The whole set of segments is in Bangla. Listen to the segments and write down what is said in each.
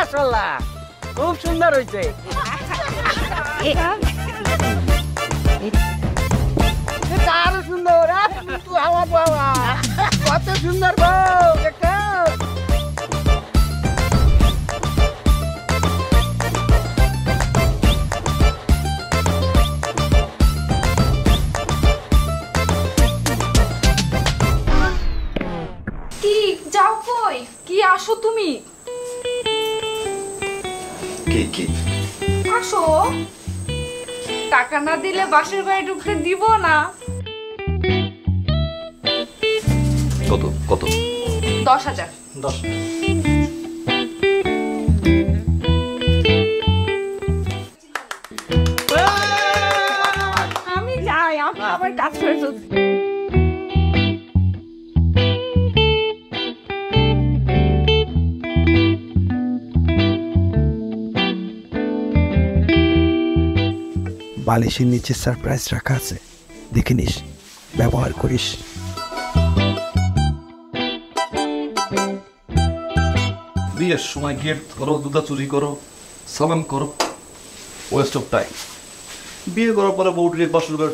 মাশাআল্লাহ খুব সুন্দর হয়েছে। আরো সুন্দর, তুই আমার বাবা কত সুন্দর বউ দেখো। কি যাও কই? কি আসো তুমি? কি আসো। টাকা না দিলে বাসের ঘরে ঢুকতে দিব না। কত কত? 10,000। 10। আমি যাই, আমি আমার কাজ করে ফেলছি। বালিশের নিচে সারপ্রাইজ রাখা আছে, দেখে নিস, ব্যবহার করিস। বিয়ের সময় গেট ধরো, দুধা চুরি করো, সালাম করো, ওয়েস্ট অফ টাইম। বিয়ে করার পরে বউটির বাসর ঘর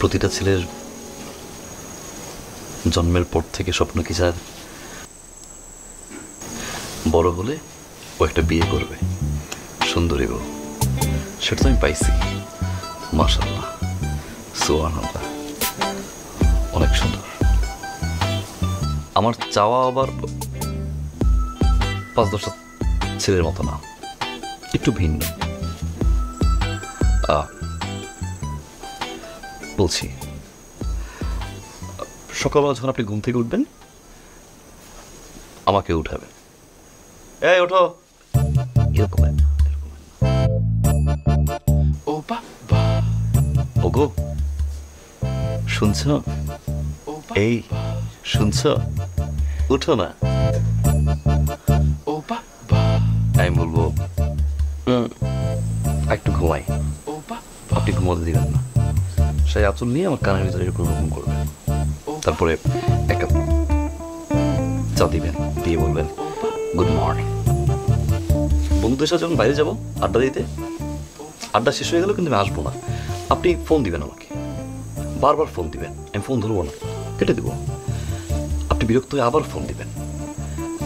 প্রতিটা ছেলের জন্মের পর থেকে স্বপ্ন কি স্যার, বড় হলে ও একটা বিয়ে করবে, সুন্দরী বউ। সেটা তো আমি পাইছি, মাশাআল্লাহ, সুবহানাল্লাহ, অনেক সুন্দর। আমার চাওয়া আবার 5-10টা ছেলের মতো না, একটু ভিন্ন। বলছি, সকালবেলা যখন আপনি ঘুম থেকে উঠবেন আমাকে উঠাবেন, এই ওঠো, এরকম ওগো, শুনছ? এই শুনছ? উঠো না। আমি বলবো একটু ঘুমাই, আপনি ঘুমোতে দিবেন না, সেই আঁচল নিয়ে আমার কানের ভিতরে এরকম করবেন, তারপরে একটা চা দিবেন, দিয়ে বলবেন গুড মর্নিং। বন্ধুদের সাথে যখন বাইরে যাবো আড্ডা দিতে, আড্ডা শেষ হয়ে গেল কিন্তু আমি আসবো না, আপনি ফোন দিবেন আমাকে, বারবার ফোন দিবেন, আমি ফোন ধরবো না, কেটে দেবো। আপনি বিরক্ত হয়ে আবার ফোন দিবেন,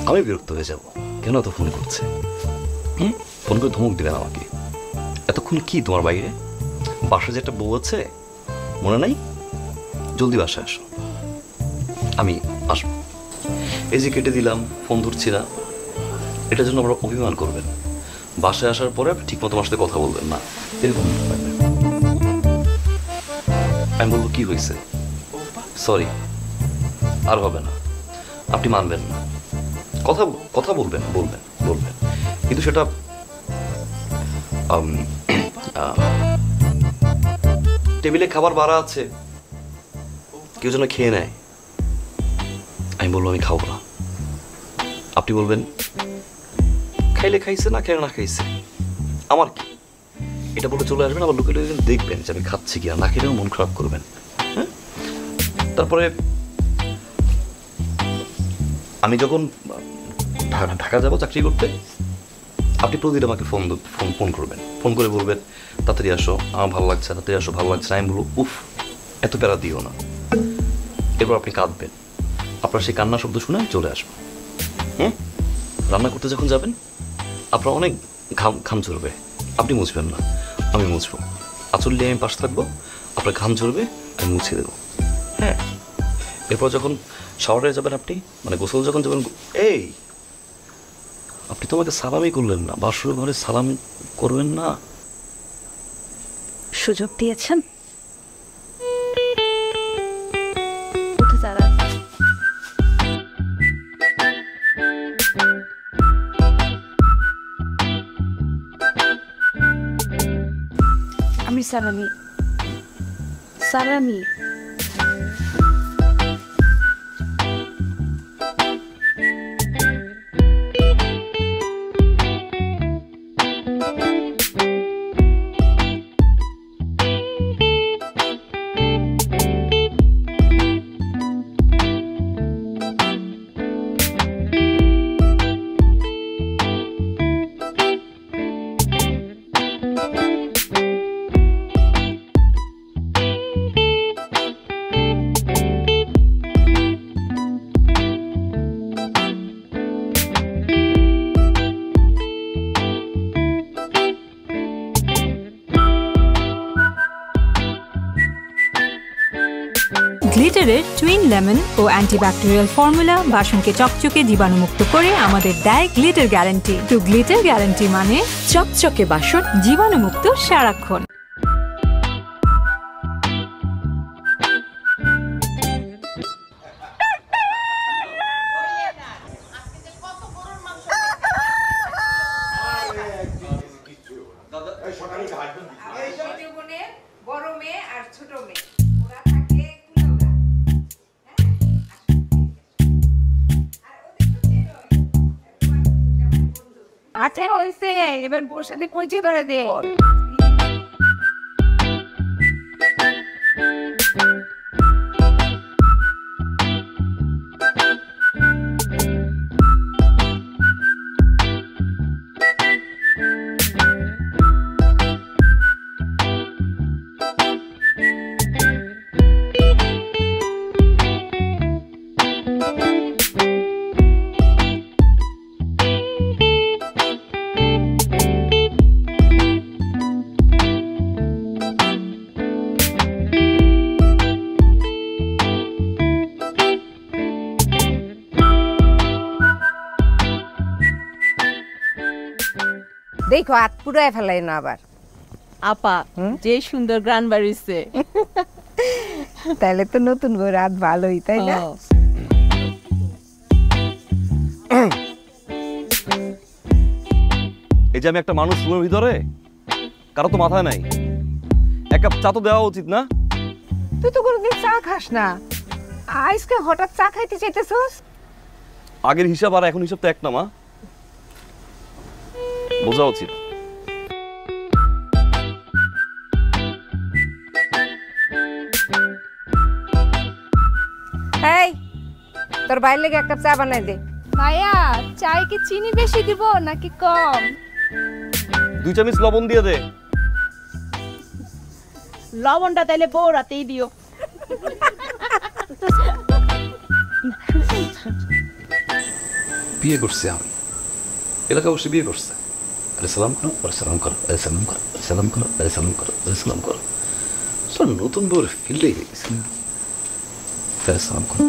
আমি বিরক্ত হয়ে যাব, কেন এত ফোন করছে, ফোন করে ধমক দিবেন আমাকে, এতক্ষণ কি তোমার বাইরে, বাসায় যে একটা বউ আছে মনে নাই, জলদি বাসায় আসো, আমি আসবো। এই যে কেটে দিলাম, ফোন ধরছি না, এটার জন্য আমরা অভিমান করবেন, বাসায় আসার পরে ঠিক মতো আমার সাথে কথা বলবেন না, এরকম। আমি বলবো কি হয়েছে, সরি, আর হবে না, আপনি মানবেন না, কথা বলবেন বলবেন বলবেন, কিন্তু সেটা টেবিলে খাবার বাড়া আছে, কেউ যেন খেয়ে নেয়, আমি বলবো আমি খাবো না, আপনি বলবেন খাইলে খাইছে, না খাইলে না খাইছে, আমার কি, এটা বলে চলে আসবেন, আবার লুকে লুকে দেখবেন যে আমি খাচ্ছি কি, আর না খেলেও মন খারাপ করবেন। হ্যাঁ, তারপরে আমি যখন ঢাকা যাবো চাকরি করতে, আপনি প্রতিদিন আমাকে ফোন করবেন, ফোন করে বলবেন তাড়াতাড়ি আসো, আমার ভালো লাগছে, তাড়াতাড়ি আসো, ভালো লাগছে না। আমি বলবো উফ, এত প্যারা দিও না। এরপর আপনি কাঁদবেন, আপনার সেই কান্না শব্দ শুনে আমি চলে আসবো। রান্না করতে যখন যাবেন আপনার অনেক ঘাম ঝরবে, আপনি মুছবেন না, আমি মুছবো, আঁচল নিয়ে আমি পাশে থাকবো, আপনার ঘাম ঝরবে, আমি মুছে দেবো। হ্যাঁ, এরপর যখন শাওয়ারে যাবেন আপনি, মানে গোসল যখন যাবেন, এই আপনি তো আমাকে সালামই করলেন না, বাসর ঘরে সালাম করবেন না? সুযোগ দিয়েছেন, উঠে দাঁড়ান। আমি সালামি সালামি গ্লিটারের টুইন লেমন ও অ্যান্টিব্যাকটেরিয়াল ফর্মুলা বাসনকে চকচকে জীবাণুমুক্ত করে আমাদের দেয় গ্লিটার গ্যারান্টি। তো গ্লিটার গ্যারান্টি মানে চকচকে বাসন, জীবাণুমুক্ত সারাক্ষণ। বড় মেয়ে আর ছোট মেয়ে আচ্ছা হয়েছে, এবার বসে দিয়ে পৌঁছে করে দে। দেখো হাত পুরাই ফেলাই না আবার। আপা যে সুন্দর গ্রান বাড়িছে, তাহলে তো নতুন বউ রাত ভালোই, তাই না? এই যে আমি একটা মানুষ রুমের ভিতরে, কারো তো মাথায় নাই, এক কাপ চা তো দেওয়া উচিত না? তুই তো কোনোদিন চা খাস না, আজকে হঠাৎ চা খাইতে চাইতেছস? আগের হিসাব আর এখন হিসাব তো এক না মা, বোঝা উচিত। এই তোর ভাইয়ের লেগে এক কাপ চা বানাই দে। ভাইয়া চাই কি চিনি বেশি দিব নাকি কম? 2 চামচ লবণ দিয়ে দে। লবণটা তাইলে বউ রাতেই দিও। বিয়ে করছি আমি, এলাকা বসে বিয়ে করছে। আরে সালাম করো, আরে সালাম করো, আরে সালাম করো, আরে সালাম করো, আরে সালাম করো, আরে সালাম করো। সব নতুন বউর ফিল্ডে গেছি। তাহলে সালাম করো।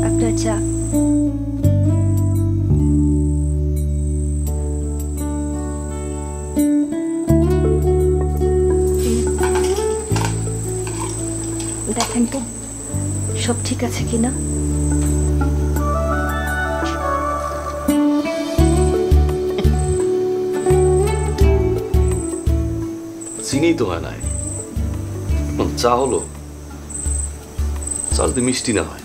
আপনার চা। দেখেন তো সব ঠিক আছে কিনা। চিনি তো হয় নাই, চা হলো, চা যদি মিষ্টি না হয়।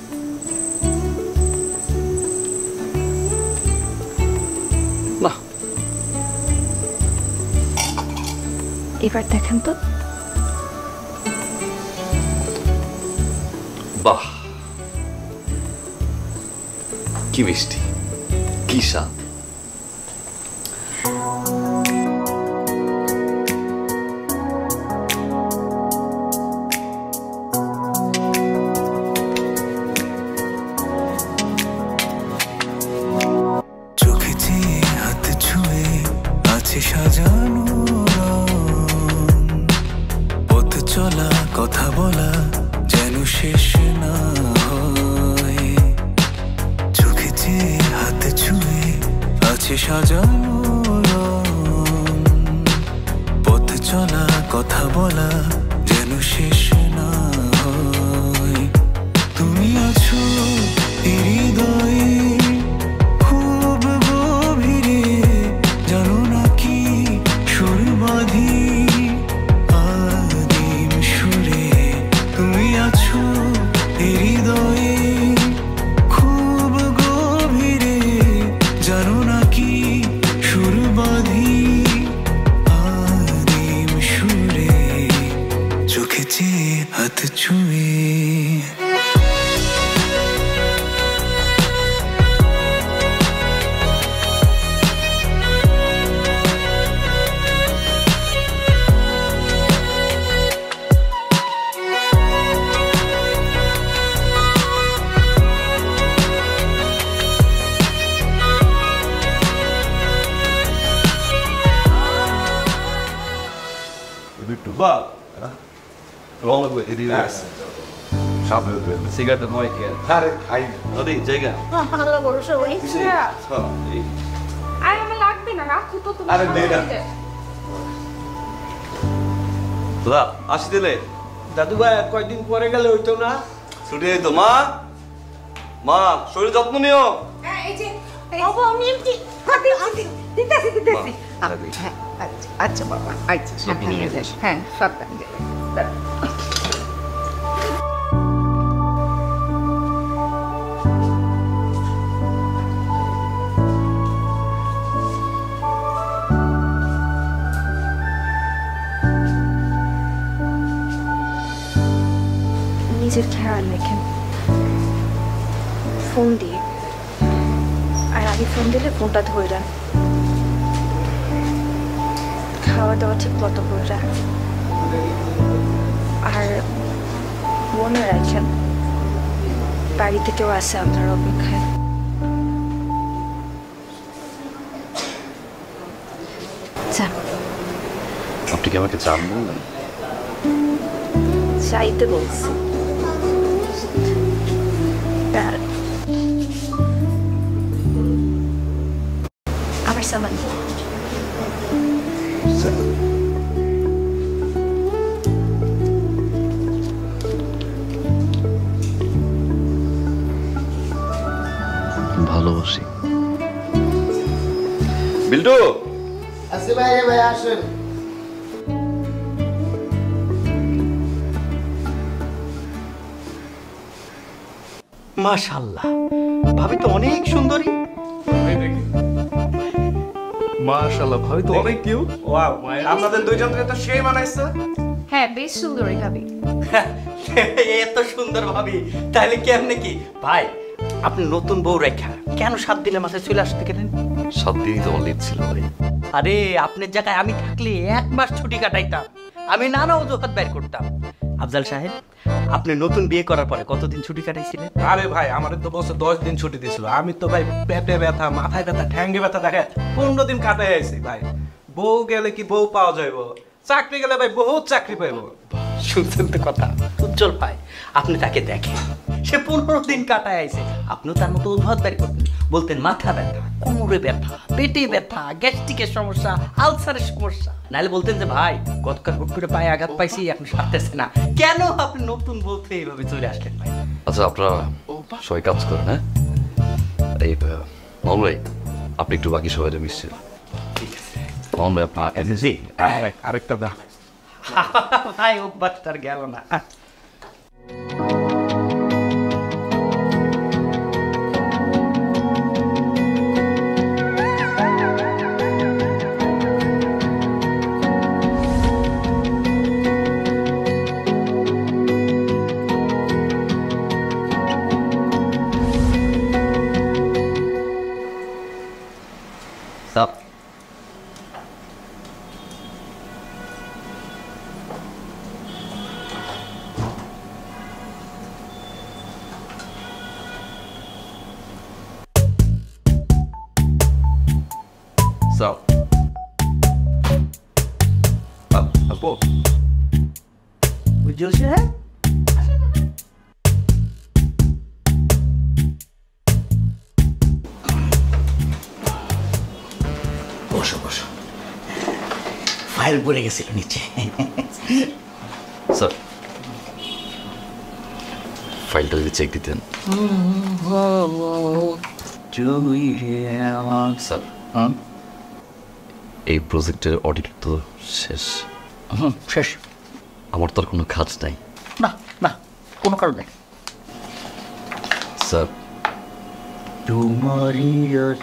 না, এবার দেখেন তো। বাহ, কি মিষ্টি, কি স্বাদ। সাজানো পথ চল চলা কথা বলা যেন শেষ না হয়, চোখে চেয়ে হাতে ছুঁয়ে আছে সাজানো রং। পথ চলা কথা বলা যেন শেষ না হয়, তুমি আছো হৃদয়ে খুব গভীরে, জানো না কি সুর বাঁধি আদিম সুরে। তুমি আছো হৃদয়ে খুব গভীরে, জানো না কি সুর বাঁধি আদিম সুরে, চোখে চেয়ে হাত ছুঁয়ে। সিগারেট নয় কে নদী জায়গা ভালো বড় ওই আর আমার লাগবে না, রাখো তো তুমি। দাদা আসি দিলে দাদু ভাই কয়দিন পরে গেলে হইতো না? ছুটি তো মা, মা শরীর যত্ন নিও। হ্যাঁ, এই যে বাবা আমি এমনি দিতেছি। আচ্ছা বাবা আচ্ছা সামনে নিয়ে যাস। হ্যাঁ সাবধান নিজের খেয়াল রেখেন, ফোন দিয়ে। আর আগে ফোন দিলে ফোনটা ধরে, খাওয়া দাওয়া ঠিক মতো করে, আর মনে রাখেন বাড়িতে কেউ আছে আপনার অপেক্ষায়। আপনি কি আমাকে চান বললেন? চাইতে বলছি। আমার সামান ভালোবাসি। বিল্টু আসি ভাই, ভাই আসেন। মাশাআল্লাহ, ভাবি তো অনেক সুন্দরী। মাশাআল্লাহ, ভাবি তো অনেক কিউট। ওয়াও, আপনাদের দুইজনকে তো সেই মানাইছে। হ্যাঁ, বেশ সুন্দরী ভাবি। এত সুন্দর ভাবি, তাহলে কেমনে কি ভাই আপনি নতুন বউ রেখা কেন 7 দিনের মাথায় চলে আসতে গেলেন? 7 দিনই তো আমার লিভ ছিল ভাই। আরে আপনার জায়গায় আমি থাকলে 1 মাস ছুটি কাটাইতাম, আমি নানা অজুহাত বের করতাম। আফজাল সাহেব, আপনি নতুন বিয়ে করার পরে কতদিন ছুটি কাটাইছিলেন? আরে ভাই, আমাদের তো বছর 10 দিন ছুটি দিছিল। আমি তো ভাই পেটে ব্যথা, মাথায় ব্যথা, ঠ্যাঙ্গে ব্যথা দেখে 15 দিন কাটাই আইছি ভাই। বউ গেলে কি বউ পাওয়া যাইব, চাকরি গেলে ভাই বহুত চাকরি পাইব। শুনছেন তো কথা, উজ্জ্বল ভাই আপনি তাকে দেখেন, সে 15 দিন কাটায় আইছে, আপনিও তার মতো অজুহাত বের করতেন, বলতেন মাথা ব্যথা, কোমরে ব্যথা, পেটে ব্যথা, গ্যাস্ট্রিকের সমস্যা, আলসারের সমস্যা, নাহলে বলতেন যে ভাই গতকাল হুট করে পায়ে আঘাত পাইছি, এখন সারতেছে না। কেন আপনি নতুন বলতে এইভাবে চলে আসলেন ভাই? আচ্ছা আপনারা সবাই কাজ করেন, হ্যাঁ? এই মামুন ভাই, আপনি একটু বাকি সবাই মিশছেন। ঠিক আছে মামুন ভাই, আপনার এনএসি আরেকটা দা ভাই, অভ্যাসটার গেল না। Stop. Stop. Up. উজ্জ্বল সাহেব বসো বসো, ফাইল পড়ে গেছিল নিচে। স্যার ফাইলটা যদি চেক দিতেন। স্যার এই প্রজেক্টের অডিট তো শেষ। শেষ? আমার তো আর কোনো কাজ নাই। না না, কোনো কারণ নেই স্যার। তোমারই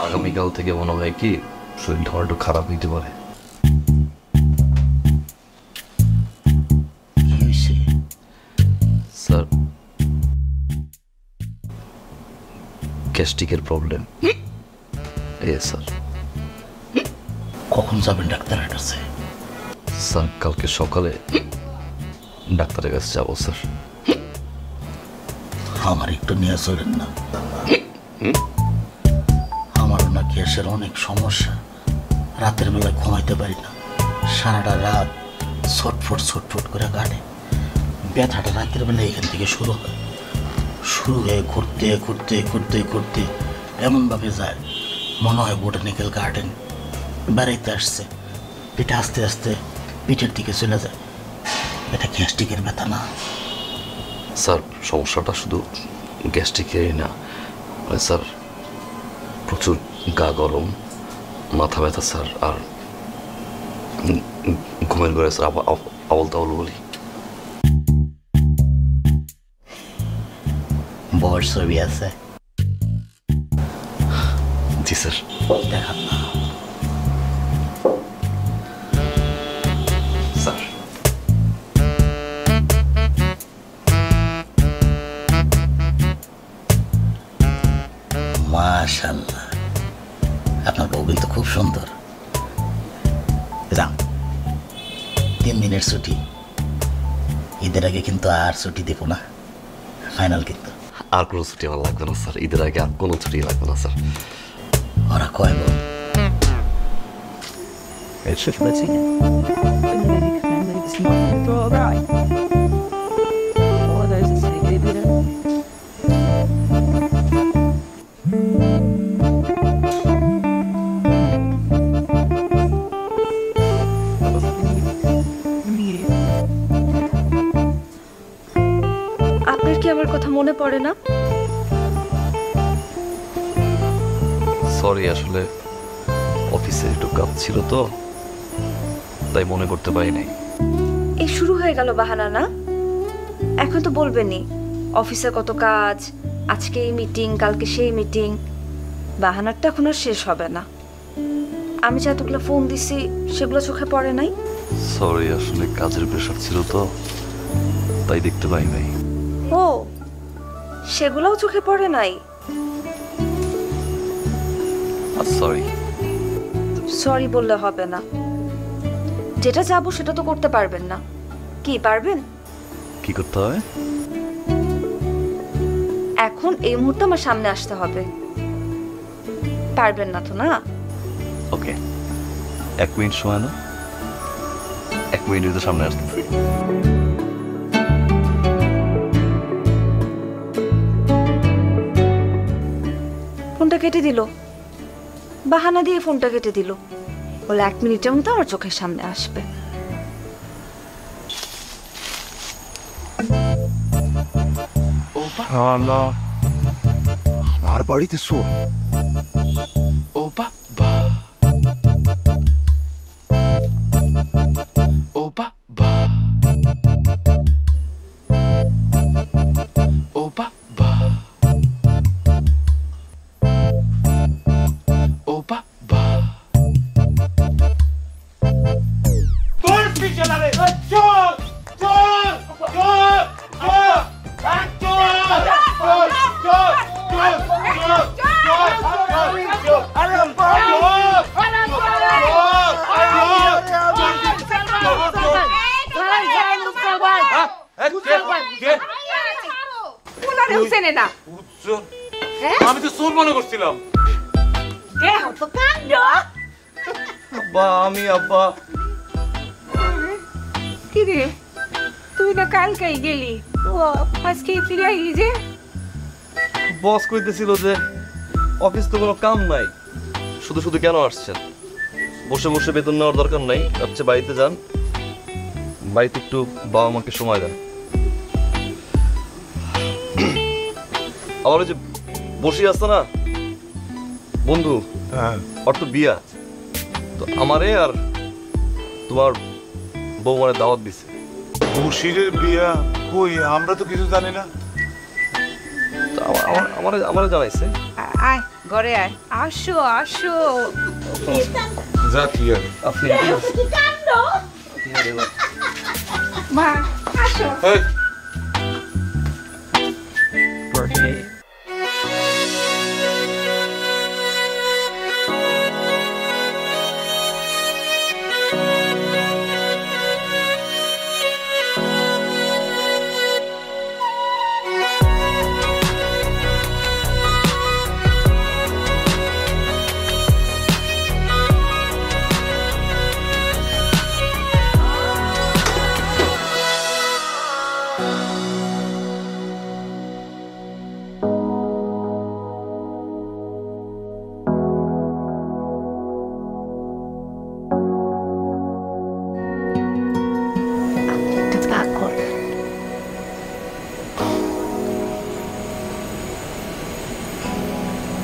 আগামীকাল থেকে মনে হয় কি শরীরটা একটু খারাপ হইতে পারে। স্যার গ্যাস্ট্রিকের প্রবলেম। স্যার কখন যাবেন ডাক্তারের কাছে? স্যার কালকে সকালে ডাক্তারের কাছে যাবো স্যার। আমার একটু নিয়ে চলেন না, আমারও না গ্যাসের অনেক সমস্যা, রাতের বেলায় ঘুমাইতে পারি না, সারাটা রাত ছটফট করে কাটে। ব্যথাটা রাতের বেলায় এখান থেকে শুরু হয়, শুরু হয়ে ঘুরতে এমনভাবে যায় মনে হয় বোটানিক্যাল গার্ডেন বেড়াইতে আসছে। পিঠে আস্তে আস্তে পিঠের দিকে চলে যায়। এটা গ্যাস্ট্রিকের ব্যথা না স্যার, সমস্যাটা শুধু গ্যাস্ট্রিকেরই না স্যার, প্রচুর গা গরম, মাথা ব্যথা স্যার, আর ঘুমের ঘরে স্যার আবল তাবল বলি। বর ছবি আছে? জি স্যার। দেখান না স্যার। মাশাআল্লাহ, আপনার বউ কিন্তু খুব সুন্দর। যান, 3 দিনের ছুটি, ঈদের আগে কিন্তু আর ছুটি দেব না, ফাইনাল কিন্তু। আর কোনো ছুটি আমার লাগবে না স্যার, ঈদের আগে আর কোনো ছুটি লাগবে না স্যার। ওরা কয় বল? আপনার কি আমার কথা মনে পড়ে না? সরি, আসলে অফিসে একটু কাজ ছিল তো, তাই মনে করতে পারি নাই। এই শুরু হয়ে গেল বাহানা না? এখন তো বলবেনই অফিসে কত কাজ, আজকে এই মিটিং, কালকে সেই মিটিং। বাহানারটা এখন আর শেষ হবে না। আমি যে এতগুলো ফোন দিছি সেগুলো চোখে পড়ে নাই? সরি, আসলে কাজের প্রেশার ছিল তো, তাই দেখতে পাই নাই। ও, সেগুলোও চোখে পড়ে নাই? সরি। সরি বললে হবে না, যেটা যাবো সেটা তো করতে পারবেন না। কি পারবেন? কি করতে হবে? এখন এই মুহূর্তে আমার সামনে আসতে হবে। পারবেন না তো? না, ওকে, 1 মিনিট সময় না, 1 মিনিটের তো সামনে আসতেছি। ফোনটা কেটে দিল, বাহানা দিয়ে ফোনটা কেটে দিল। বলে 1 মিনিটের মধ্যে আমার চোখের সামনে আসবে। আর বাড়িতে শোন। ও বাবা, ও বাবা, ও বাবা, ও বাবা। তোর পিছনে রে, চল চল চল আমি তো চোর মনে করছিলাম। আব্বা, আমি আব্বা। কি রে, তুই না কালকেই গেলি, ও আজকে ফিরে আইলি যে? বস কইতেছিল যে অফিস তো কোনো কাম নাই, শুধু শুধু কেন আসছেন, বসে বসে বেতন নেওয়ার দরকার নাই, আপনি বাড়িতে যান, বাড়িতে একটু বাবা মাকে সময় দেন। আমার ওই যে বসে আসছে না বন্ধু, ওর তো বিয়া, তো আমারে আর তোমার বৌমারে দাওয়াত দিছে। বশিরের বিয়া? কই, আমরা তো কিছু জানি না। আমারে জানাইছে। আয় ঘরে আয়, আসো আসো। যা কি আর আপনি মা আসো।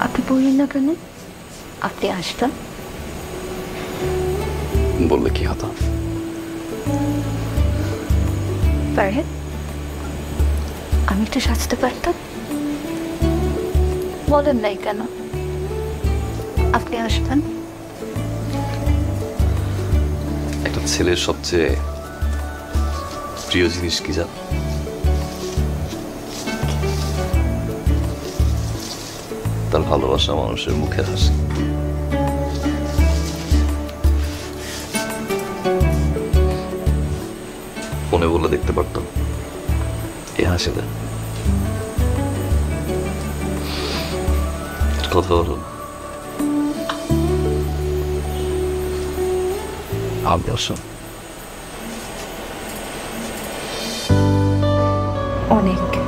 আপনি বললেন না কেন আপনি আসবেন? বললে কি হতো? ফারহাদ, আমি একটু সাজতে পারতাম। বলেন নাই কেন আপনি আসবেন? একটা ছেলের সবচেয়ে প্রিয় জিনিস কি জানো? তার ভালোবাসা মানুষের মুখের হাসি। ফোনে বলে দেখতে পারতাম এ হাসি দেয়, কথা বলো। আমি আসুন। অনেক উঠো।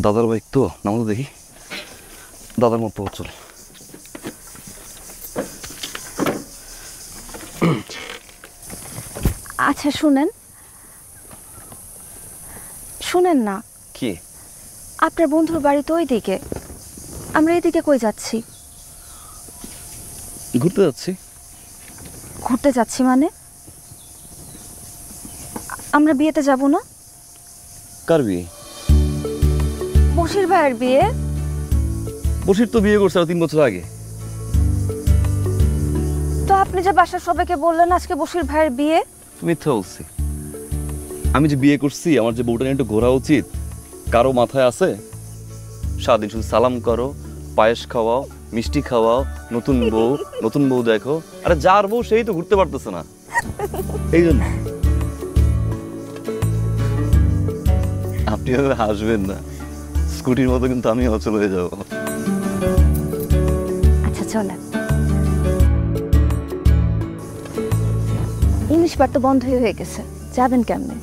দাদার বাইক তো, নাম তো দেখি, দাদার মতো চল। আচ্ছা শুনেন না, কি? আপনার বন্ধুর বাড়ি তো ওই দিকে, আমরা এদিকে কই যাচ্ছি? ঘুরতে যাচ্ছি। ঘুরতে যাচ্ছি মানে? আমরা বিয়েতে যাব না? কার বিয়ে? বশির ভাইয়ের বিয়ে। বশির তো বিয়ে করছে 3 বছর আগে। তো আপনি যে বাসার সবাইকে বললেন আজকে বশির ভাইয়ের বিয়ে। মিথ্যা বলছি। আমি যে বিয়ে করছি, আমার যে বউটা নিয়ে একটু ঘোরা উচিত, কারো মাথায় আছে? সারাদিন শুধু সালাম করো, পায়েস খাওয়াও, মিষ্টি খাওয়াও, নতুন বউ দেখো। আরে যার বউ সেই তো ঘুরতে পারতেছে না, এই জন্য। আপনি হাসবেন না, স্কুটির মতো কিন্তু আমি অচল হয়ে যাবো। আচ্ছা চলেন। ইংলিশ বার তো বন্ধই হয়ে গেছে, যাবেন কেমনে?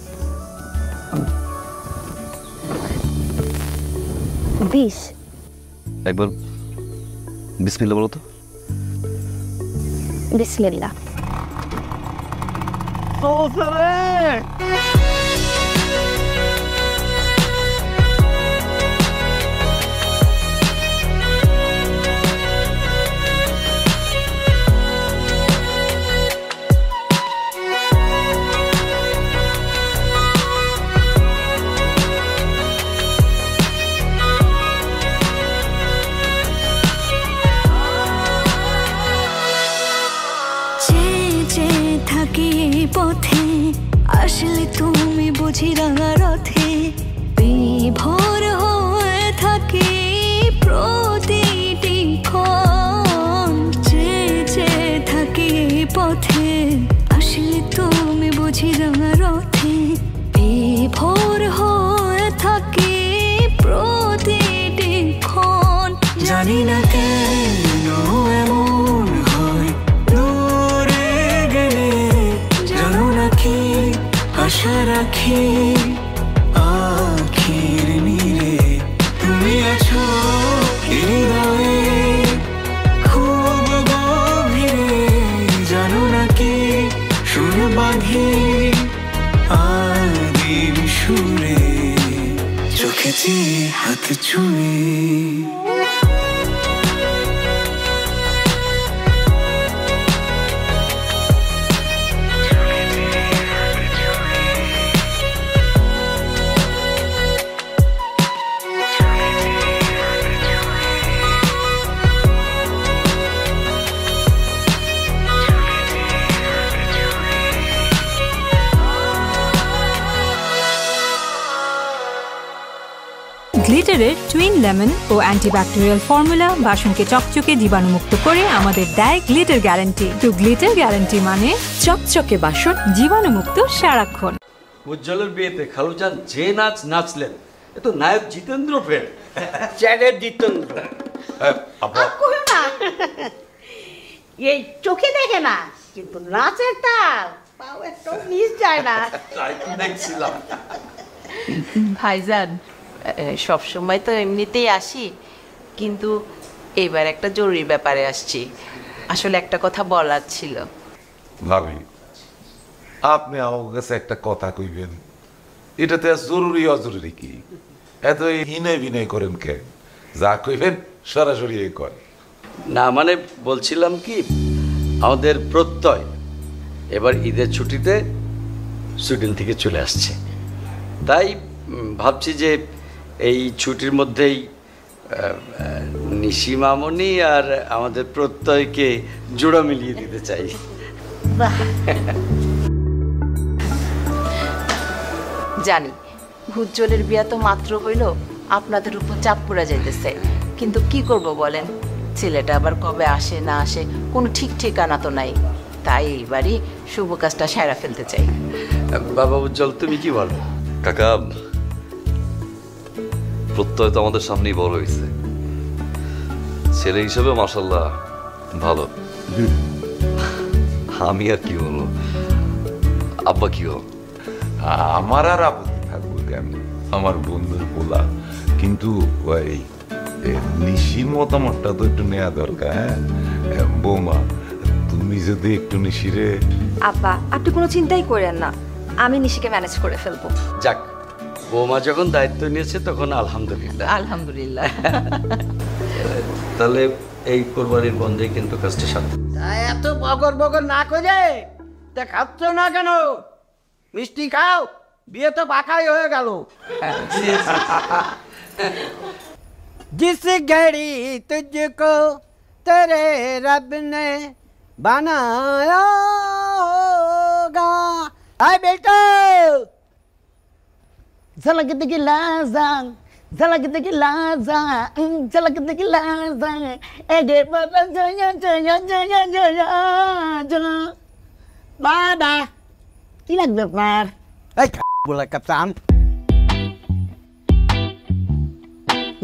20 একবার বিসমিল্লাহ বলো তো। বিসমিল্লাহ। চেয়ে আসলে তুমি বুঝি রাঙা রথে বিভোর হয়ে থাকি প্রতিটি ক্ষণ চেয়ে থাকি পথে আসলে তুমি বুঝি রাঙা রথে বিভোর হয়ে থাকি প্রতিটি ক্ষণ জানি না কেন এমন হয় দূরে গেলে জানো নাকি আশা রাখি আখির নীরে তুমি আছো হৃদয়ে খুব গভীরে জানো নাকি সুর বাঁধি আদির সুরে চোখেতে হাত ছুঁয়ে গ্লিটারের টুইন লেমন ও অ্যান্টিব্যাকটেরিয়াল ফর্মুলা বাসনকে চকচকে জীবাণুমুক্ত করে আমাদের দেয় গ্লিটার গ্যারান্টি। তো গ্লিটার গ্যারান্টি মানে চকচকে বাসন জীবাণুমুক্ত সারাক্ষণ। উজ্জ্বলের বিয়েতে খালুজান যে নাচ নাচলেন এ তো নায়ক জিতেন্দ্র ফের চ্যাডের জিতেন্দ্র এই চোখে দেখে না কিন্তু নাচের তাল পাও একটু মিস যায় না। দেখছিলাম ভাইজান সবসময় তো এমনিতেই আসি, কিন্তু এইবার একটা জরুরি ব্যাপারে আসছি। আসলে একটা কথা বলার ছিল। ভাবি আপনি আমার কাছে একটা কথা কইবেন, এটাতে জরুরি অজরুরি কি? এত হিনে বিনয় করেন কে? যা কইবেন সরাসরি কর না। মানে বলছিলাম কি, আমাদের প্রত্যয় এবার ঈদের ছুটিতে সুইডেন থেকে চলে আসছে, তাই ভাবছি যে এই ছুটির মধ্যেই নিশি মামনি আর আমাদের প্রত্যয়কে জোড়া মিলিয়ে দিতে চাই। জানি উজ্জ্বলের বিয়া তো মাত্র হইল, আপনাদের উপর চাপ পড়ে যাইতেছে, কিন্তু কি করব বলেন, ছেলেটা আবার কবে আসে না আসে কোনো ঠিক ঠিকানা তো নাই, তাই এইবারই শুভ কাজটা সেরা ফেলতে চাই। বাবা উজ্জ্বল তুমি কি বলো? কাকা প্রত্যয় তো আমাদের সামনেই বড় হয়েছে, ছেলে হিসেবে মাশাআল্লাহ ভালো। আমি আর কি বলবো, আব্বা কি বল? আমার আর আপত্তি থাকবো কেন, আমার বন্ধুর পোলা, কিন্তু ওই নিশির মতামতটা তো একটু নেওয়া দরকার। হ্যাঁ বৌমা, তুমি যদি একটু নিশিরে। আব্বা আপনি কোনো চিন্তাই করেন না, আমি নিশিকে ম্যানেজ করে ফেলবো। যাক, বৌমা যখন দায়িত্ব নিয়েছে তখন আলহামদুলিল্লাহ। আলহামদুলিল্লাহ। তাহলে এই কোরবানির বন্ধে কিন্তু কাজটা সাথে এত বগর বগর না করে তা খাচ্ছ না কেন? মিষ্টি খাও, বিয়ে তো পাকাই হয়ে গেল। जिस घड़ी तुझको तेरे रब ने बनाया होगा। हाय बेटा, झलक दिखी लाजा, झलक दिखी लाजा, झलक दिखी लाजा, एगे बाबा जया जया जया जया जया। बाबा কি লাগবে আপনার? এই বলা কাপচান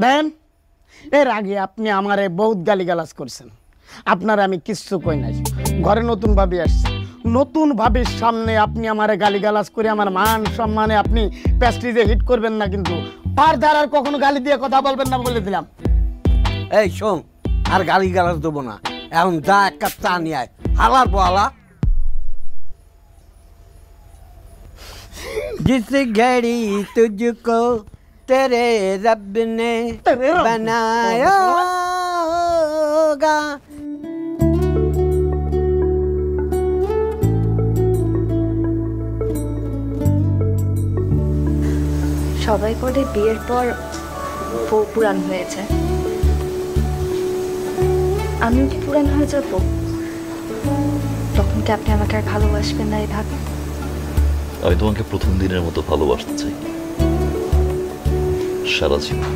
দেন। এর আগে আপনি আমারে বহুত গালিগালাজ করছেন, আপনার আমি কিচ্ছু কই নাই। ঘরে নতুন ভাবি আসছে, নতুন ভাবির সামনে আপনি আমারে গালিগালাজ করে আমার মান সম্মানে আপনি প্যাস্ট্রিজে হিট করবেন না, কিন্তু ফারদার আর কখনো গালি দিয়ে কথা বলবেন না বলে দিলাম। এই শোন, আর গালিগালাজ দেবো না, এখন যা এক কাপ চা নিয়ে আয়, হালার বলা। जिस घड़ी तुझको तेरे रब ने बनाया होगा। সবাই বলে বিয়ের পর বউ পুরান হয়েছে, আমিও কি পুরান হয়ে যাব? তখন কি আপনি আমাকে আর ভালোবাসবেন না? এই ভাবে আমি তোমাকে প্রথম দিনের মতো ভালোবাসতে চাই, সারা জীবন।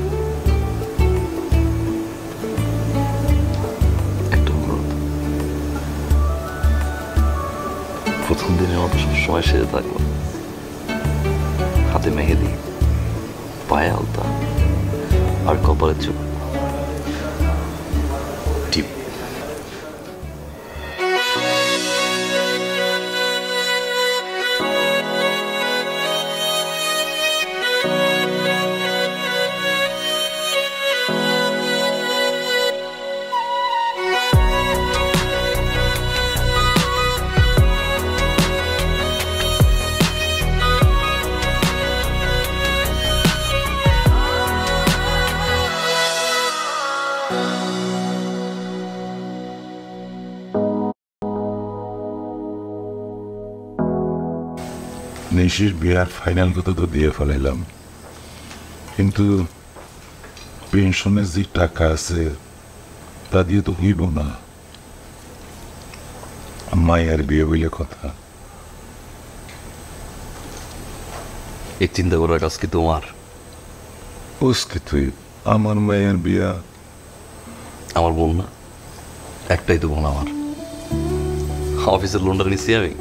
একটা অনুরোধ, প্রথম দিনের মতো সবসময় সেজে থাকবো, হাতে মেহেদি, পায়ে আলতা আর কপালের চুপ টিপ। নিশির বিয়ার ফাইনাল কথা তো দিয়ে ফেলাইলাম, কিন্তু পেনশনের যে টাকা আছে তা দিয়ে তো হইব না। মায়ের বিয়ে বলে কথা। এই চিন্তা করার কাজ কি তোমার? ওসকে তুই, আমার মায়ের বিয়া। আমার বোন না, একটাই তো বোন আমার। অফিসের লোনটা নিচ্ছি আমি,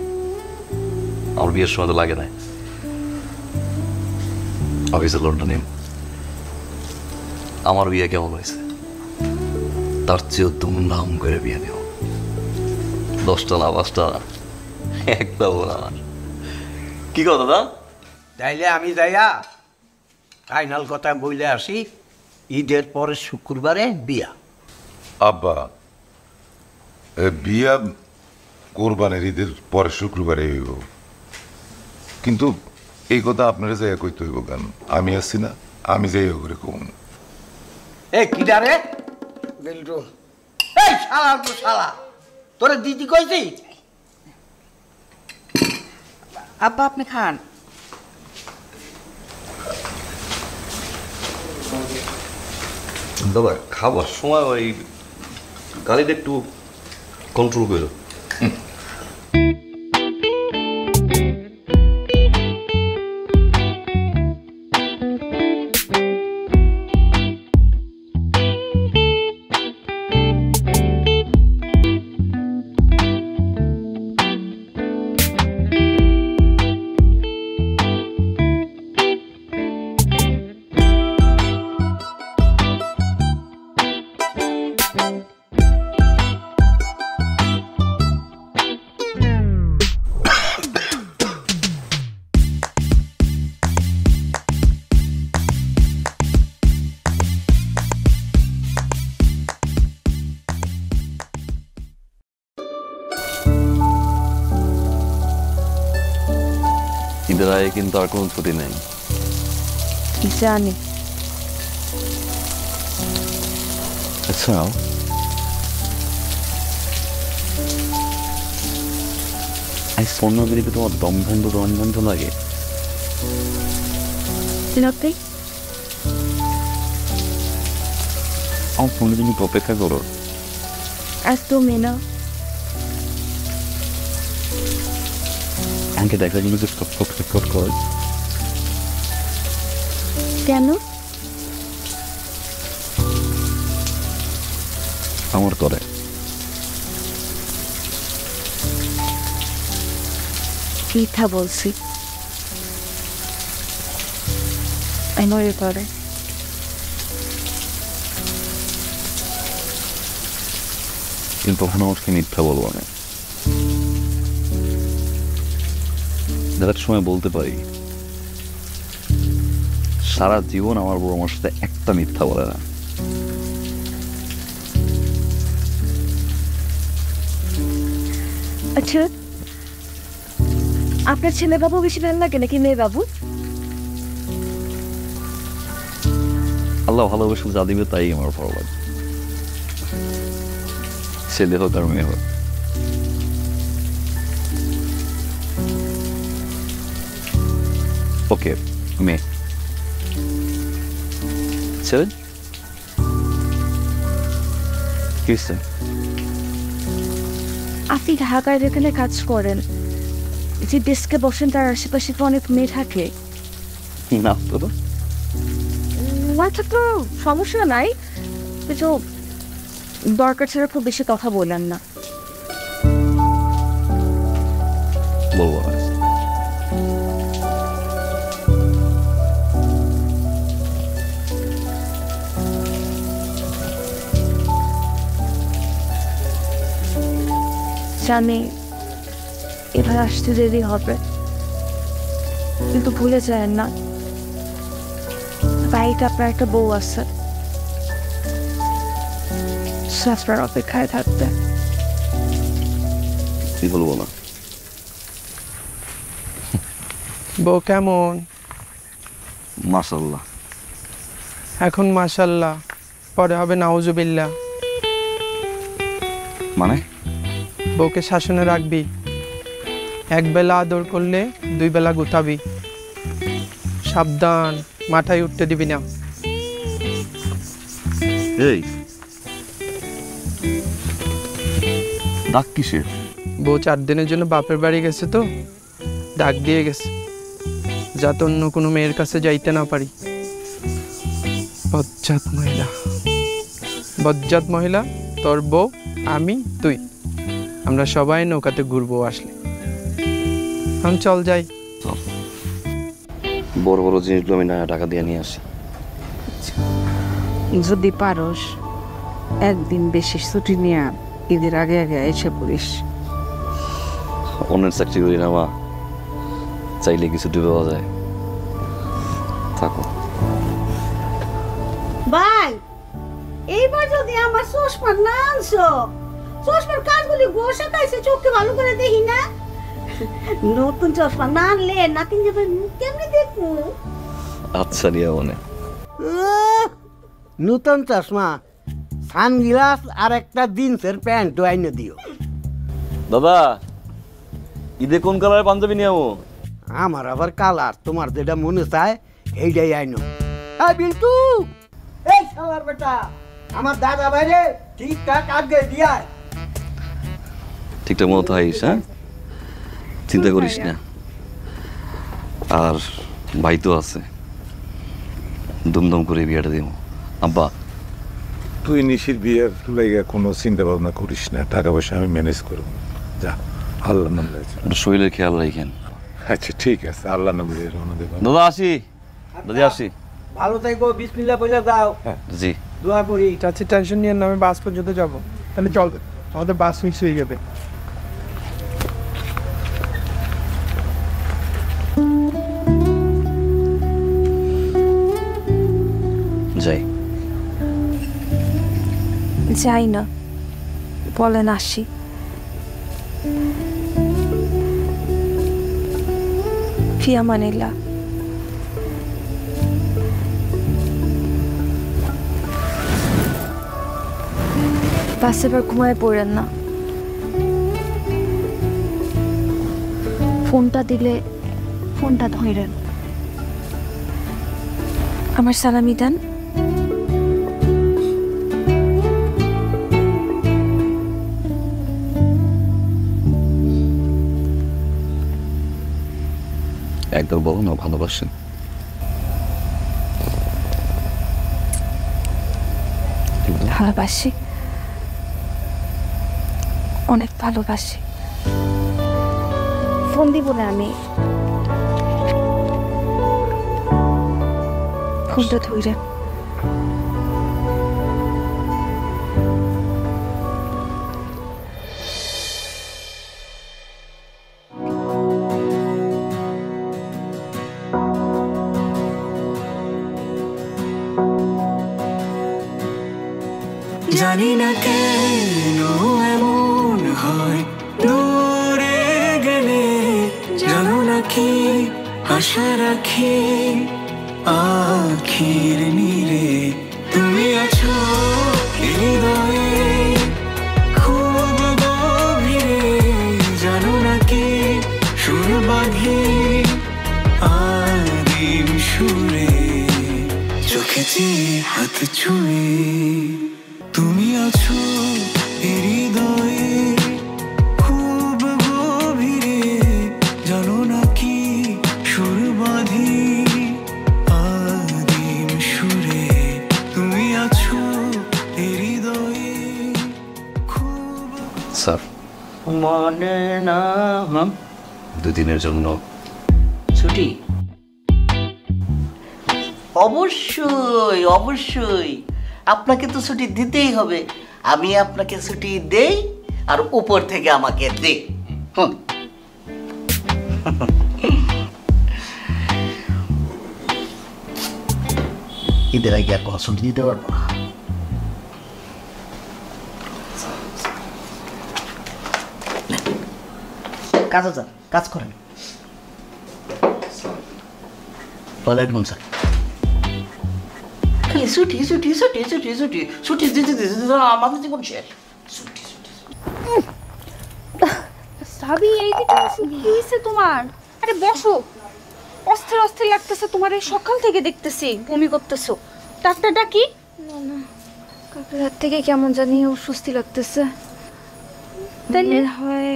আমার বিয়ের সময় তো লাগে না। অফিসের লোনটা নিন, আমার বিয়ে কেমন হয়েছে তার চেয়েও ধুমধাম করে বিয়ে নেব। 10টা না 5টা, একটা বোন আমার। কি কথা দাদা? তাইলে আমি যাইয়া ফাইনাল কথা বলে আসি, ঈদের পরে শুক্রবারে বিয়া। আব্বা, বিয়া কোরবানের ঈদের পরে শুক্রবারে হইব, কিন্তু এই কথা আপনারা যাইয়া কইতে হইব কেন? আমি আছি না, আমি যাইয়া করে কম। এ কি ডারে? বিল্টু। এই শালা তো শালা, তোরে দিদি কইছি। আব্বা আপনি খান। দাদা খাবার সময় ওই গাড়িটা একটু কন্ট্রোল করো। ঈদের আগে কিন্তু আর কোনো ছুটি নেই। জানি। আচ্ছা, আজ স্বর্ণগিরিকে তোমার দম বন্ধ লাগে? Nothing. আমার ফোনে তুমি অপেক্ষা করো। As to me now. আমাকে দেখার জন্য যে ফট করে কেন? আমার করে মিথ্যা বলছি। I know you করে। কিন্তু তখন আমাকে মিথ্যা বলবো না। দেখার সময় বলতে পারি সারা জীবন আমার বউ আমার সাথে একটা মিথ্যা বলে না। আচ্ছা, আপনার ছেলে বাবু বেশি ভালো লাগে নাকি মেয়ে বাবু? আল্লাহ ভালোবাসা যা দিবে তাই আমার ভালো লাগে, ছেলে হোক আর মেয়ে হোক। ওকে, মেয়ে। ছেলে কি হয়েছে? আপনি ঢাকায় যেখানে কাজ করেন যে ডেস্কে বসেন তার আশেপাশে তো অনেক মেয়ে থাকে। না তো আচ্ছা, তো সমস্যা নাই, কিন্তু দরকার ছাড়া খুব বেশি কথা বললেন না। বলবো না। জানি এবার আসতে দেরি হবে, কিন্তু ভুলে যায় না বাড়িতে আপনার একটা বউ আছে, আপনার অপেক্ষায় থাকবে। কি বলবো না। বউ কেমন? মাশাআল্লাহ। এখন মাশাআল্লাহ, পরে হবে নাউজুবিল্লাহ। মানে বউকে শাসনে রাখবি, এক বেলা আদর করলে 2 বেলা গুতাবি। সাবধান, মাথায় উঠতে দিবি না। এই ডাক কিসের? বউ 4 দিনের জন্য বাপের বাড়ি গেছে, তো ডাক দিয়ে গেছে যাতে অন্য কোনো মেয়ের কাছে যাইতে না পারি। বজ্জাত মহিলা, বজ্জাত মহিলা, তোর বউ, আমি, তুই, আমরা সবাই নৌকাতে ঘুরবো আসলে। আমি চল যাই। বড় বড় জিনিসগুলো আমি টাকা দিয়ে নিয়ে আসি। যদি পারস একদিন বেশি ছুটি নিয়ে ঈদের আগে আগে এসে পড়িস। অন্যের চাকরি করি না মা, চাইলে কিছু ডুবে পাওয়া যায়। থাকো ভাই, এইবার যদি আমার চশমা না আনছো, চশমার কাজগুলি গোসা খাইছে, চোখকে ভালো করে দেখি না। নতুন চশমা না আনলে নাতিন যাবে কেমনি দেখবো? আচ্ছা নিয়ে মনে নতুন চশমা, সানগ্লাস আর একটা জিন্সের প্যান্ট আইনে দিও। দাদা, ঈদে কোন কালারের পাঞ্জাবি নিয়ে যাবো? আমার আবার কালার, তোমার যেটা মনে চায় এইটাই আইনো। এই বিল্টু, এই শালার বেটা, আমার দাদা বাইরে ঠিকঠাক আগে দিয়া। ঠিকঠাক মতো থাইস, হ্যাঁ, চিন্তা করিস না। আর ভাই তো আছে, দুমদম করে বিয়েটা দিব। আব্বা, তুই নিশির বিয়ের লাইগা কোনো চিন্তা ভাবনা করিস না, টাকা পয়সা আমি ম্যানেজ করব। যা, আল্লাহ নাম লইছে। শরীরের খেয়াল রাখেন। আচ্ছা ঠিক আছে, আল্লাহ নাম লইয়ে রওনা দেব। দাদা আসি, দাদি আসি। ভালো থাকো, বিসমিল্লাহ বলে যাও। জি, দোয়া করি। চাচি টেনশন নিয়ে না, আমি বাস পর্যন্ত যাবো। তাহলে চল, আমাদের বাস মিস হয়ে যাবে। যাই। যাই না, বলেন আসি। ফি আমানিল্লাহ। বাসে এবার ঘুমায় পড়েন না। ফোনটা দিলে ফোনটা ধরেন। আমার সালামি দেন। একবার বলো না ভালোবাসেন। ভালোবাসি, অনেক ভালোবাসি। ফোন দিব না আমি, ফোনটা ধরে। জানি না কেন এমন হয়, দূরে গেলে জানো নাকি আশা রাখি আখির নীরে তুমি আছো হৃদয়ে খুব গভীরে, জানো নাকি সুর বাঁধি আদিম সুরে, চোখেছি হাত ছুঁয়ে তুমি আছো হৃদয়ে খুব গভীরে, 2 দিনের জন্য ছুটি? অবশ্যই অবশ্যই, আপনাকে তো ছুটি দিতেই হবে। আমি আপনাকে ছুটি দেই আর উপর থেকে আমাকে দে। ঈদের আগে আর কোনো ছুটি দিতে পারবো না। কাজে যান, কাজ করেন। ওয়ালাইকুম স্যার। খালি ছুটি ছুটি ছুটি ছুটি ছুটি ছুটি দিতে দিতে আমাদের জীবন শেষ। সাবি এইদিকে আসো, কি হয়েছে তোমার? আরে বসো, অস্থির অস্থির লাগতেছে তোমার, এই সকাল থেকে দেখতেছি বমি করতেছো। ডাক্তার ডাকি? না না, কালকে রাত থেকে কেমন জানি অস্বস্তি লাগতেছে। তাহলে হয়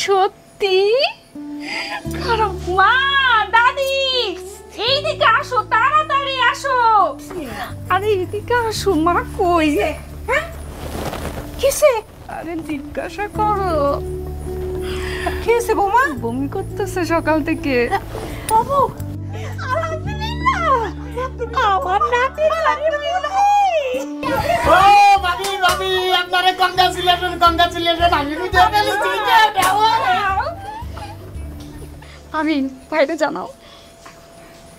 সত্যি? মা, দাদি, এইদিকে আসো, তাড়াতাড়ি আসো। আরে এদিকে আসো মা। কই? হ্যাঁ কিসে? আরে জিজ্ঞাসা করো। কিসে বৌমা? বমি করতেছে সকাল থেকে। বাবু, আলহামদুলিল্লাহ, আমার নাতি ও ভাবি ভাবি, আপনারে কংগ্রাচুলেশন কংগ্রাচুলেশন। আমি নিজে ফেলেছি। আমি বাইরে জানাও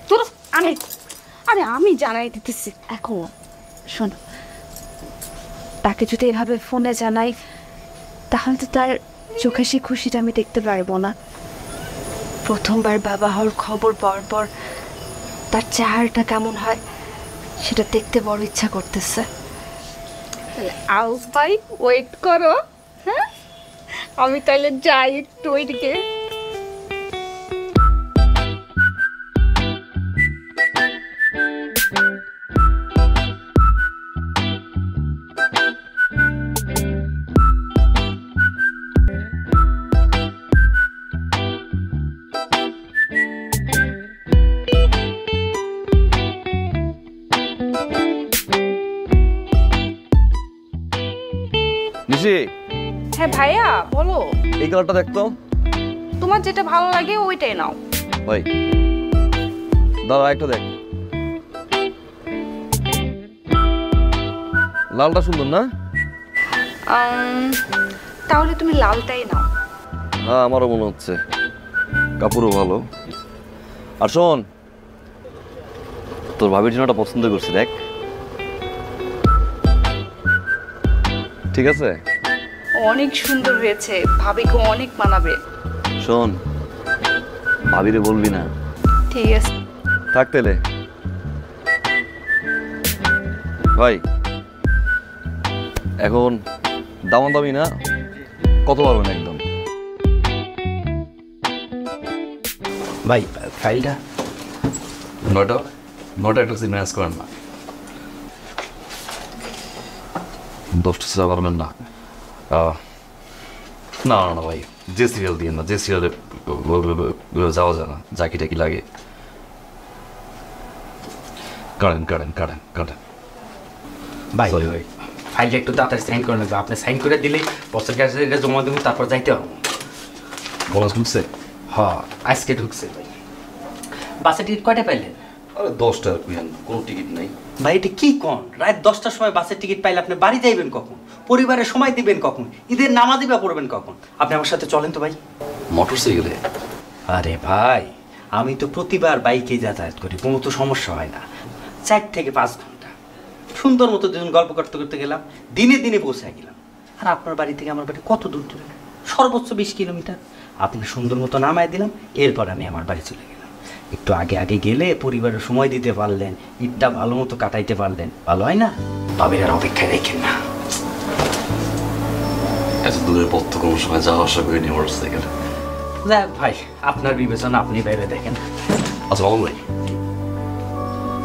তোর। আমি আরে আমি জানাই দিতেছি এখন। শোনো, তাকে যদি এভাবে ফোনে জানাই তাহলে তো তার চোখে সেই খুশিটা আমি দেখতে পারবো না। প্রথমবার বাবা হওয়ার খবর পাওয়ার পর তার চেহারাটা কেমন হয় সেটা দেখতে বড় ইচ্ছা করতেছে। আউস ভাই, ওয়েট করো। হ্যাঁ, আমি তাহলে যাই একটু ওইদিকে। হ্যাঁ ভাইয়া বলো। এই কালারটা দেখতো, তোমার যেটা ভালো লাগে ওইটাই নাও। ভাই দাঁড়া, একটা দেখ, লালটা সুন্দর না? তাহলে তুমি লালটাই নাও। হ্যাঁ, আমারও মনে হচ্ছে, কাপড়ও ভালো। আর শোন, তোর ভাবির জন্য একটা পছন্দ করছি, দেখ। ঠিক আছে? অনেক সুন্দর হয়েছে, ভাবিকে অনেক মানাবে। শোন, ভাবিরে বলবি না। ঠিক আছে, থাক তেলে। ভাই এখন দামাদামি না, কত পারবেন একদম? ভাই ফাইলটা 9টা একটা ম্যানেজ করেন না। 10টা সেটা পারবেন না? না না না ভাই, যে সিরিয়াল দিয়ে না, যে সিরিয়ালে যাওয়া যায় না, জাকি টাকি লাগে। কাটেন কাটেন কাটেন কাটেন। ভাই ভাই ফাইলটা একটু তাড়াতাড়ি সাইন করে নেবে। আপনি সাইন করে দিলেই পোস্টার কাছে এটা জমা দেবেন, তারপর যাইতে হবে। বলা ঢুকছে? হ্যাঁ, আজকে ঢুকছে ভাই। বাসে টিকিট কয়টা পাইলেন? আরে 10টা, কোনো টিকিট নাই ভাই। এটা কি কোন রাত 10টার সময় বাসের টিকিট পাইলে আপনি বাড়ি যাইবেন কখন? পরিবারের সময় দিবেন কখন? ঈদের নামাজ দিবা পড়বেন কখন? আপনি আমার সাথে চলেন তো ভাই। মোটরসাইকেলে? আরে ভাই, আমি তো প্রতিবার বাইকে যাতায়াত করি, কোনো তো সমস্যা হয় না। 4 থেকে 5 ঘন্টা সুন্দর মতো দুজন গল্প করতে করতে গেলাম, দিনে দিনে পৌঁছায় গেলাম। আর আপনার বাড়ি থেকে আমার বাড়ি কত দূর দূরে? সর্বোচ্চ 20 কিলোমিটার। আপনি সুন্দর মতো নামায় দিলাম, এরপর আমি আমার বাড়ি চলে গেলাম। একটু আগে আগে গেলে পরিবারের সময় দিতে পারলেন, ঈদটা ভালো মতো কাটাইতে পারলেন, ভালো হয় না? ভাবির আর অপেক্ষায় দেখেন না। এত দূরের পথ তো কোনো সময় যাওয়া আসা করিনি মোটরসাইকেলে। যাক ভাই, আপনার বিবেচনা আপনি ভেবে দেখেন। আচ্ছা বাবু ভাই,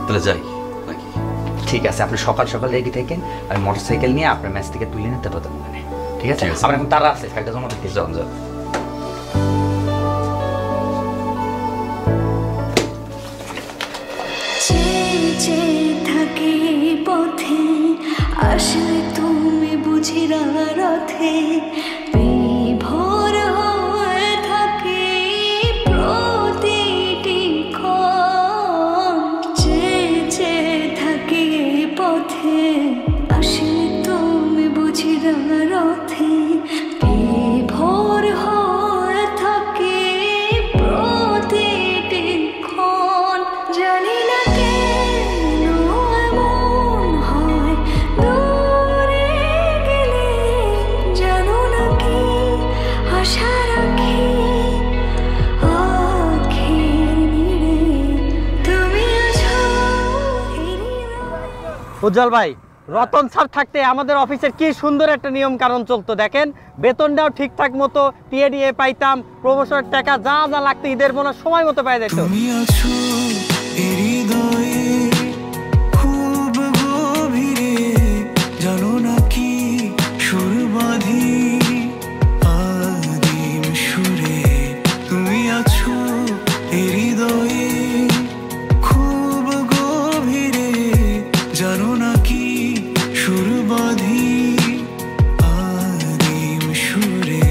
তাহলে যাই নাকি? ঠিক আছে, আপনি সকাল সকাল রেডি থাকেন, আমি মোটরসাইকেল নিয়ে আপনার ম্যাচ থেকে তুলে নিতে পারতাম। ঠিক আছে? আমার এখন তারা আছে, ফাইলটা জমা দিতে যান। যান। থাকে পথে আসলে তুমি বুঝি রথে বিভোর হয়ে থাকে প্রতিটি ক্ষণ চেয়ে থাকি পথে আসলে তুমি বুঝি রথে বিভোর হয়ে থাকে প্রতিটি ক্ষণ জানি না কেন এমন হয় দূরে গেলে জানো না কি আশা রাখি আখের নিড়ে তুমি আছো উজ্জ্বল ভাই, রতন স্যার থাকতে আমাদের অফিসের কি সুন্দর একটা নিয়ম কারণ চলতো দেখেন। বেতনটাও ঠিকঠাক মতো টিএডিএ পাইতাম, প্রমোশনের টাকা যা যা লাগতো ঈদের বোনাস সময় মতো পাই যেত। তুমি আছো হৃদয়ে খুব গভীরে জানো না কি সুর বাঁধি আদিম সুরে তুমি আছো হৃদয়ে খুব গভীরে জানো না কি সুর বাঁধি আদিম সুরে।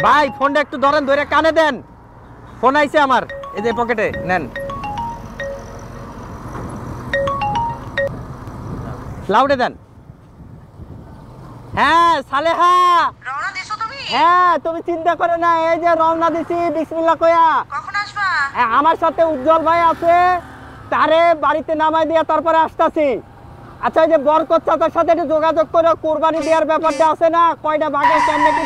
ভাই ফোনটা একটু ধরেন, ধরে কানে দেন। ফোন আইছে আমার, এই যে পকেটে নেন, লাউডে দেন। হ্যাঁ সালেহা, রওনা দিছো তুমি? হ্যাঁ তুমি চিন্তা করে না, এই যে রওনা দিছি বিসমিল্লাহ কইয়া। কখন আসবা? হ্যাঁ আমার সাথে উজ্জ্বল ভাই আছে, তারে বাড়িতে নামাই দিয়া তারপরে আসতাছি। আচ্ছা এই যে বরকত চাচার সাথে একটু যোগাযোগ করে কুরবানি দেওয়ার ব্যাপারটা আছে না, কয়টা ভাগে কেমনে কি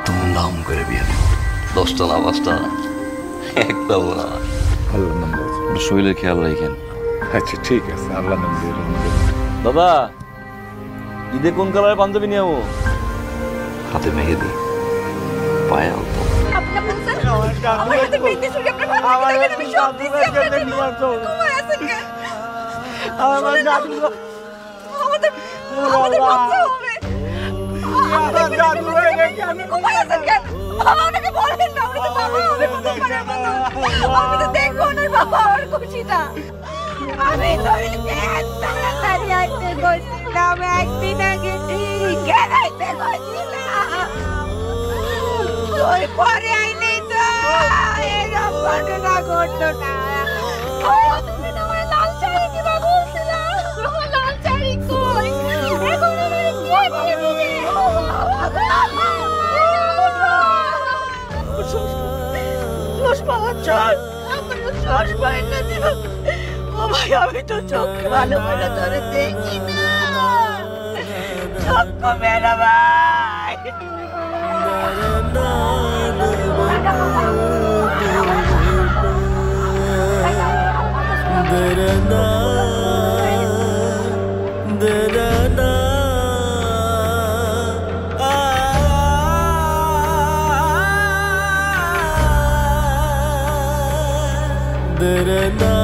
ধুমধাম করে বিয়ে দেব, 10টা না 5টা একটা না। আল্লাহ নাম শরীরের খেয়াল রাখেন। আচ্ছা ঠিক আছে, আল্লাহ নাম দিয়ে। দাদা ঈদে কোন কালারের পাঞ্জাবি নিয়ে যাবো? হাতে মেহেদি, পায়ে অল্প। আমি তাড়াতাড়ি আসতে বলছিলাম, একদিন আগে ঠিক আইতে বলছিলাম, তুই পরে আইলেই তো এরকম ঘটনা ঘটলো না। লাল শাড়ি কিবা বলছিলাম, লাল শাড়ি কই এখন আমি তো চোখে ভালো করে ধরে দেখি না, চোখ মেরা ভাই। Da